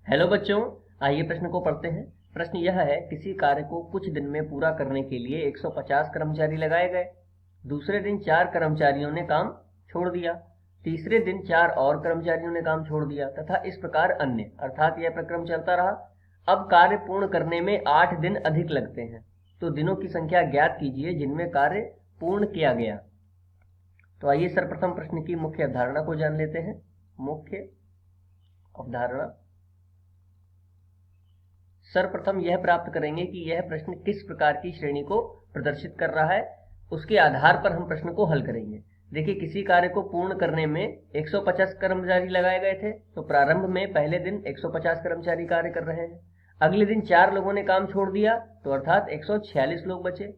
Hello बच्चों, आइए प्रश्न को पढ़ते हैं। प्रश्न यह है, किसी कार्य को कुछ दिन में पूरा करने के लिए 150 कर्मचारी लगाए गए। दूसरे दिन 4 कर्मचारियों ने काम छोड़ दिया। तीसरे दिन 4 और कर्मचारियों ने काम छोड़ दिया तथा इस प्रकार अन्य, अर्थात यह प्रक्रम चलता रहा। अब कार्य पूर्ण करने में 8 दिन अधिक लगते हैं, तो दिनों की संख्या ज्ञात कीजिए जिनमें कार्य पूर्ण किया गया। तो आइए सर्वप्रथम प्रश्न की मुख्य अवधारणा को जान लेते हैं। मुख्य अवधारणा, सर्वप्रथम यह प्राप्त करेंगे कि यह प्रश्न किस प्रकार की श्रेणी को प्रदर्शित कर रहा है, उसके आधार पर हम प्रश्न को हल करेंगे। देखिए, किसी कार्य को पूर्ण करने में 150 कर्मचारी लगाए गए थे, तो प्रारंभ में पहले दिन 150 कर्मचारी कार्य कर रहे हैं। अगले दिन 4 लोगों ने काम छोड़ दिया, तो अर्थात 146 लोग बचे।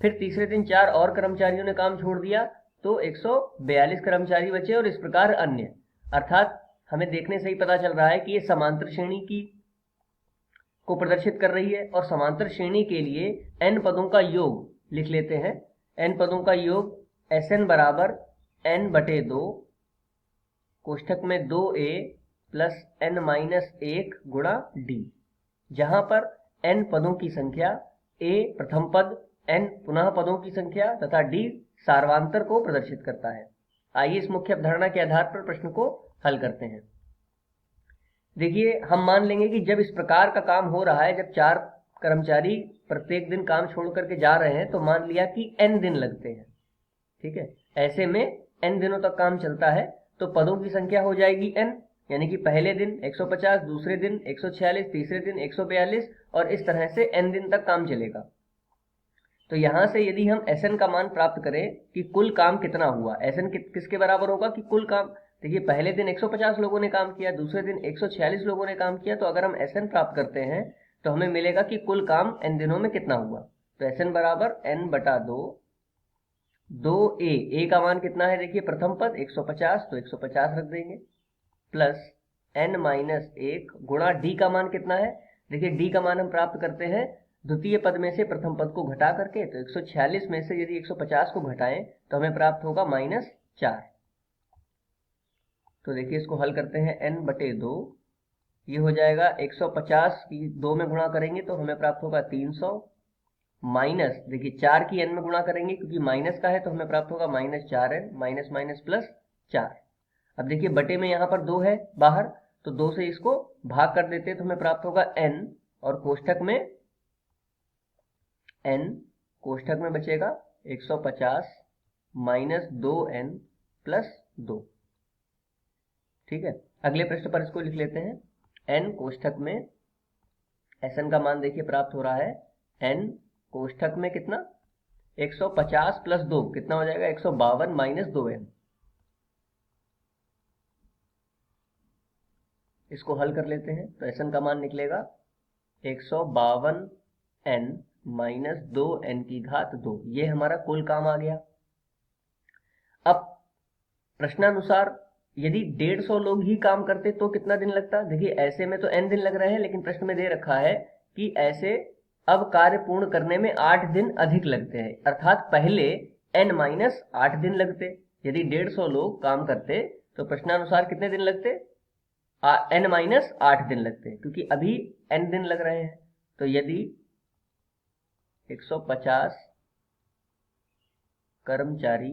फिर तीसरे दिन 4 और कर्मचारियों ने काम छोड़ दिया, तो 142 कर्मचारी बचे और इस प्रकार अन्य, अर्थात हमें देखने से ही पता चल रहा है कि ये समांतर श्रेणी को प्रदर्शित कर रही है। और समांतर श्रेणी के लिए n पदों का योग लिख लेते हैं। n पदों का योग Sn बराबर n बटे 2 कोष्ठक में 2a प्लस n माइनस 1 गुणा d, जहां पर n पदों की संख्या, a प्रथम पद, n पुनः पदों की संख्या तथा d सार्वांतर को प्रदर्शित करता है। आइए इस मुख्य अवधारणा के आधार पर प्रश्न को हल करते हैं। देखिए, हम मान लेंगे कि जब इस प्रकार का काम हो रहा है, जब 4 कर्मचारी प्रत्येक दिन काम छोड़ करके जा रहे हैं, तो मान लिया कि n दिन लगते हैं। ठीक है, ऐसे में n दिनों तक काम चलता है, तो पदों की संख्या हो जाएगी n, यानी कि पहले दिन 150, दूसरे दिन 146, तीसरे दिन 142 और इस तरह से n दिन तक काम चलेगा। तो यहां से यदि हम Sn का मान प्राप्त करें कि कुल काम कितना हुआ, Sn किसके बराबर होगा कि कुल काम। देखिए, पहले दिन 150 लोगों ने काम किया, दूसरे दिन 146 लोगों ने काम किया, तो अगर हम Sn प्राप्त करते हैं तो हमें मिलेगा कि कुल काम n दिनों में कितना हुआ। तो Sn बराबर n बटा 2, 2a का मान कितना है, देखिए प्रथम पद 150, तो 150 रख देंगे, प्लस n माइनस 1 गुणा d का मान कितना है। देखिए, d का मान हम प्राप्त करते हैं द्वितीय पद में से प्रथम पद को घटा करके, तो 146 में से यदि 150 को घटाएं तो हमें प्राप्त होगा -4। तो देखिए, इसको हल करते हैं, n बटे 2, ये हो जाएगा 150 की 2 में गुणा करेंगे तो हमें प्राप्त होगा 300, माइनस, देखिए 4 की n में गुणा करेंगे क्योंकि माइनस का है तो हमें प्राप्त होगा -4n, माइनस माइनस प्लस 4। अब देखिए, बटे में यहाँ पर 2 है बाहर, तो 2 से इसको भाग कर देते हैं तो हमें प्राप्त होगा n, और कोष्ठक में n, कोष्ठक में बचेगा 150 माइनस 2n प्लस 2। ठीक है, अगले पृष्ठ पर इसको लिख लेते हैं। n कोष्ठक में Sn का मान देखिए प्राप्त हो रहा है, n कोष्ठक में कितना, 150 प्लस 2 कितना हो जाएगा, 152 माइनस 2n। इसको हल कर लेते हैं तो Sn का मान निकलेगा 152n माइनस 2n की घात 2। ये हमारा कुल काम आ गया। अब प्रश्नानुसार यदि 150 लोग ही काम करते तो कितना दिन लगता। देखिए, ऐसे में तो n दिन लग रहे हैं, लेकिन प्रश्न में दे रखा है कि ऐसे अब कार्य पूर्ण करने में 8 दिन अधिक लगते हैं, अर्थात पहले n माइनस 8 दिन लगते। यदि 150 लोग काम करते तो प्रश्नानुसार कितने दिन लगते, n माइनस 8 दिन लगते, क्योंकि अभी n दिन लग रहे हैं। तो यदि 150 कर्मचारी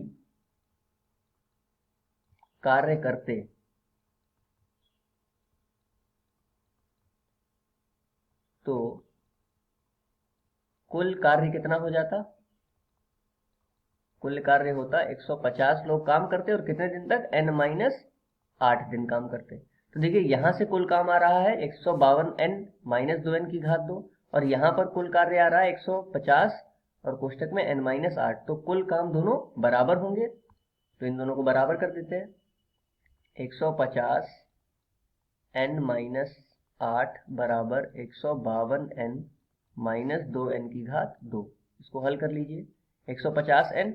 कार्य करते तो कुल कार्य कितना हो जाता, कुल कार्य होता 150 लोग काम करते और कितने दिन तक, n माइनस 8 दिन काम करते। तो देखिए, यहां से कुल काम आ रहा है 152n माइनस 2n की घात 2, और यहां पर कुल कार्य आ रहा है 150 और कोष्ठक में n माइनस 8। तो कुल काम दोनों बराबर होंगे, तो इन दोनों को बराबर कर देते हैं। 150 n माइनस 8 बराबर 152n माइनस 2n की घात 2। इसको हल कर लीजिए। 150n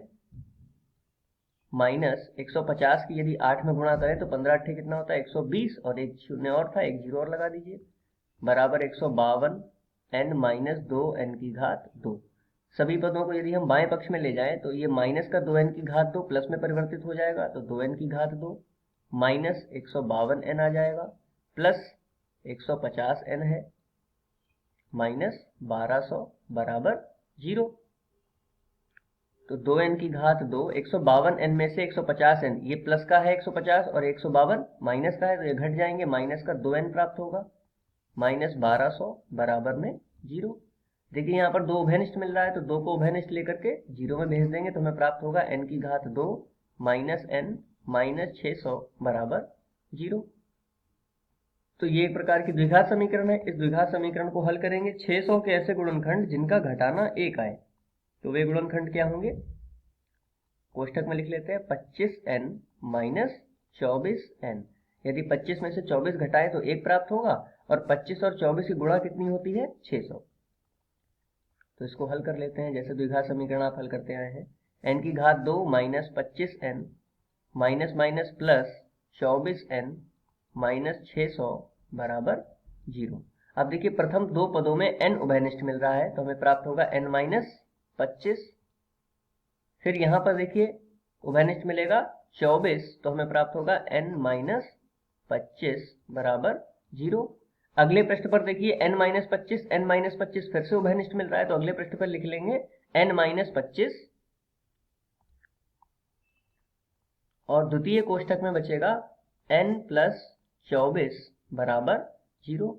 माइनस 150 की यदि 8 में गुणा करें तो 15 अट्ठे कितना होता है, 120, और एक शून्य और था, एक जीरो और लगा दीजिए, बराबर 152n माइनस 2n की घात 2। सभी पदों को यदि हम बाएं पक्ष में ले जाएं तो ये माइनस का 2n की घात 2 प्लस में परिवर्तित हो जाएगा, तो 2n की घात 2 माइनस 152n आ जाएगा, प्लस 150n है माइनस 1200 बराबर 0। तो 2n की घात 2, 152n में से 150n, ये प्लस का है 150 और 152 माइनस का है, तो ये घट जाएंगे, माइनस का 2n प्राप्त होगा, माइनस 1200 बराबर में 0। देखिए यहाँ पर 2 उभयनिष्ठ मिल रहा है, तो 2 को उभयनिष्ठ लेकर के 0 में भेज देंगे तो हमें प्राप्त होगा n की घात 2 माइनस n माइनस 600 बराबर 0। तो ये एक प्रकार की द्विघात समीकरण है। इस द्विघात समीकरण को हल करेंगे 600 के ऐसे गुणनखंड जिनका घटाना 1 आए, तो वे गुणनखंड क्या होंगे, कोष्ठक में लिख लेते हैं 25n माइनस 24n। यदि 25 में से 24 घटाए तो 1 प्राप्त होगा, और 25 और 24 की गुणा कितनी होती है, 600। तो इसको हल कर लेते हैं, जैसे द्विघात समीकरण आप हल करते आए हैं। n की घात 2 minus 25n minus minus plus 24n minus 600 बराबर 0। अब देखिए प्रथम दो पदों में n उभयनिष्ठ मिल रहा है, तो हमें प्राप्त होगा n माइनस 25। फिर यहाँ पर देखिए उभयनिष्ठ मिलेगा 24, तो हमें प्राप्त होगा n माइनस 25 बराबर 0। अगले पृष्ठ पर देखिए n माइनस 25 फिर से उभयनिष्ठ मिल रहा है, तो अगले पृष्ठ पर लिख लेंगे n माइनस 25, और द्वितीय कोष्ठक में बचेगा n प्लस 24 बराबर 0।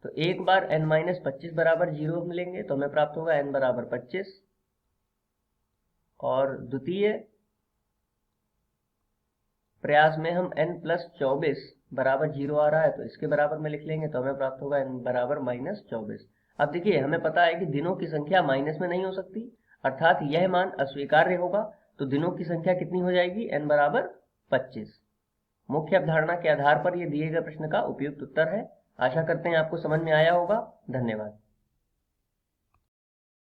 तो एक बार n माइनस 25 बराबर 0 मिलेंगे तो हमें प्राप्त होगा n बराबर 25, और द्वितीय प्रयास में हम n प्लस 24 बराबर 0 आ रहा है, तो इसके बराबर में लिख लेंगे तो हमें प्राप्त होगा n बराबर माइनस 24। अब देखिए हमें पता है कि दिनों की संख्या माइनस में नहीं हो सकती, अर्थात यह मान अस्वीकार्य होगा, तो दिनों की संख्या कितनी हो जाएगी, n बराबर 25। मुख्य अवधारणा के आधार पर यह दिए गए प्रश्न का उपयुक्त उत्तर है। आशा करते हैं आपको समझ में आया होगा। धन्यवाद।